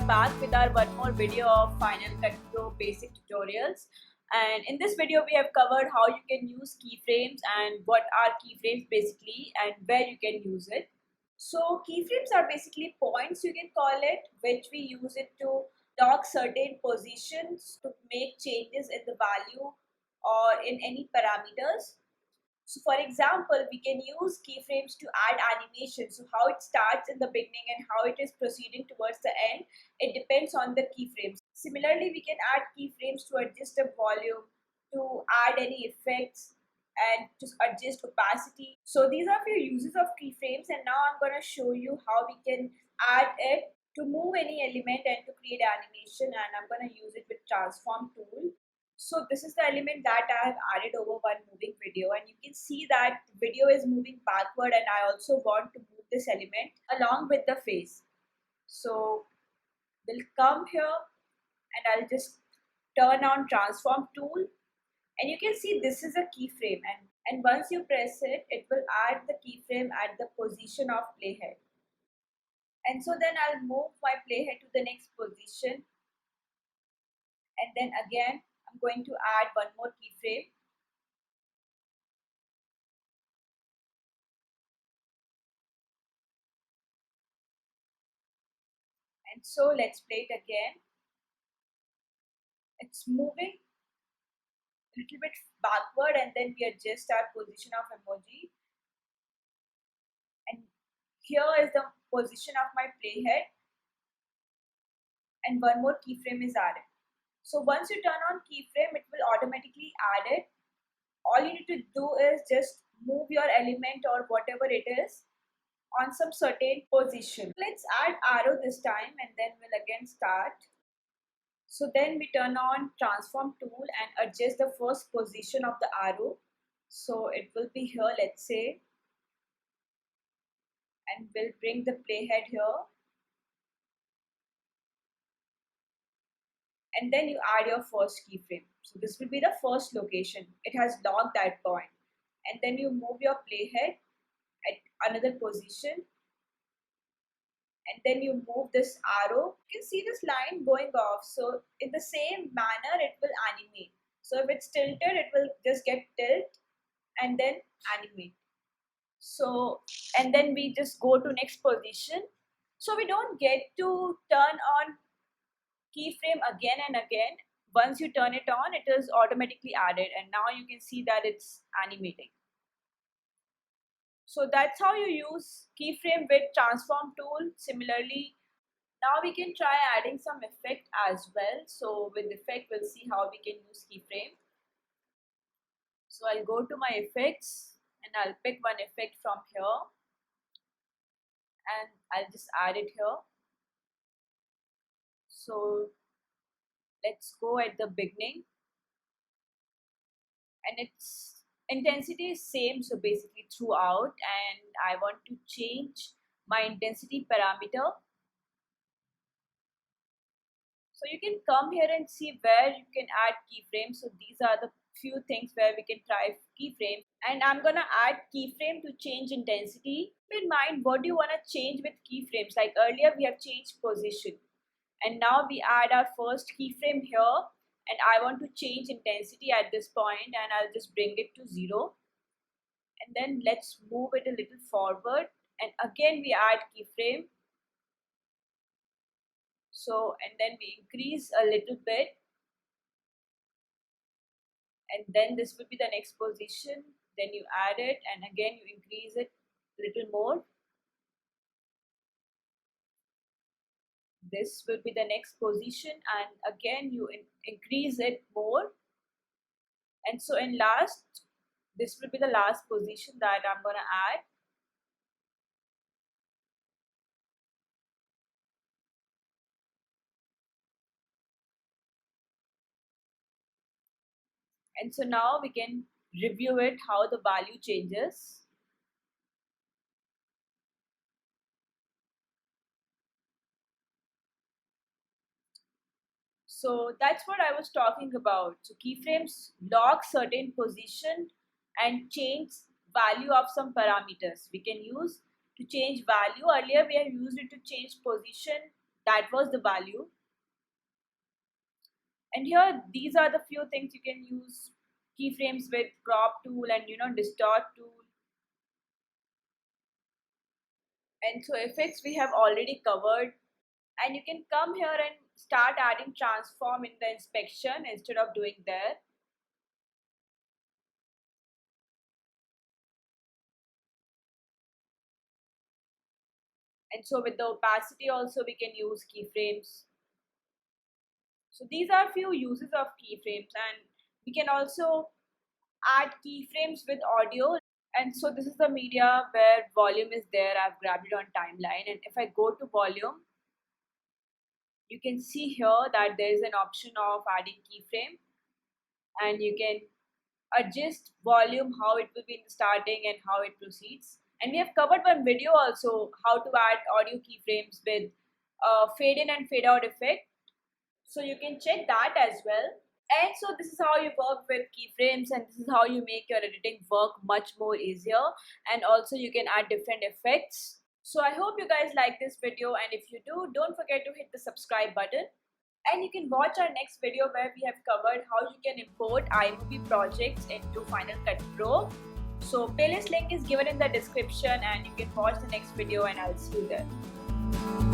are back with our one more video of Final Cut Pro basic tutorials, and in this video we have covered how you can use keyframes and what are keyframes basically and where you can use it. So keyframes are basically points, you can call it, which we use it to lock certain positions to make changes in the value or in any parameters. So for example, we can use keyframes to add animation. So how it starts in the beginning and how it is proceeding towards the end, it depends on the keyframes. Similarly, we can add keyframes to adjust the volume, to add any effects, and to adjust opacity. So these are few uses of keyframes, and now I'm going to show you how we can add it to move any element and to create animation, and I'm going to use it with transform tool. So this is the element that I have added over one moving video, and you can see that the video is moving backward, and I also want to move this element along with the face. So we'll come here and I'll just turn on transform tool, and you can see this is a keyframe, and once you press it, it will add the keyframe at the position of playhead. And so then I'll move my playhead to the next position, and then again I'm going to add one more keyframe. And so let's play it again. It's moving a little bit backward, and then we adjust our position of emoji. And here is the position of my playhead, and one more keyframe is added. So once you turn on keyframe, it will automatically add it. All you need to do is just move your element or whatever it is on some certain position. Let's add arrow this time, and then we'll again start. So then we turn on transform tool and adjust the first position of the arrow. So it will be here, let's say, and we'll bring the playhead here. And then you add your first keyframe. So this will be the first location. It has locked that point. And then you move your playhead at another position. And then you move this arrow. You can see this line going off. So in the same manner, it will animate. So if it's tilted, it will just get tilt and then animate. So, and then we just go to next position. So we don't get to turn on keyframe again and again. Once you turn it on, it is automatically added, and now you can see that it's animating. So that's how you use keyframe with transform tool. Similarly, now we can try adding some effect as well. So with effect, we'll see how we can use keyframe. So I'll go to my effects and I'll pick one effect from here, and I'll just add it here. So let's go at the beginning, and its intensity is same, so basically throughout, and I want to change my intensity parameter. So you can come here and see where you can add keyframes. So these are the few things where we can try keyframes, and I'm gonna add keyframe to change intensity. Keep in mind what do you want to change with keyframes. Like earlier we have changed position, and now we add our first keyframe here, and I want to change intensity at this point, and I'll just bring it to 0. And then let's move it a little forward, and again we add keyframe. So, and then we increase a little bit, and then this will be the next position. Then you add it, and again you increase it a little more. This will be the next position, and again you increase it more. And so in last, this will be the last position that I'm going to add. And so now we can review it, how the value changes. So that's what I was talking about. So keyframes lock certain position and change value of some parameters. We can use to change value. Earlier we have used it to change position that was the value. And here these are the few things you can use: keyframes with crop tool and distort tool. And so effects we have already covered, and you can come here and start adding transform in the inspection instead of doing there. And so with the opacity also we can use keyframes. So these are few uses of keyframes, and we can also add keyframes with audio. And so this is the media where volume is there. I've grabbed it on timeline, and if I go to volume, you can see here that there is an option of adding keyframe, and you can adjust volume, how it will be in the starting and how it proceeds. And we have covered one video also how to add audio keyframes with fade in and fade out effect, so you can check that as well. And so this is how you work with keyframes, and this is how you make your editing work much more easier. And also you can add different effects. So I hope you guys like this video, and if you do, don't forget to hit the subscribe button. And you can watch our next video where we have covered how you can import iMovie projects into Final Cut Pro. So playlist link is given in the description, and you can watch the next video, and I'll see you there.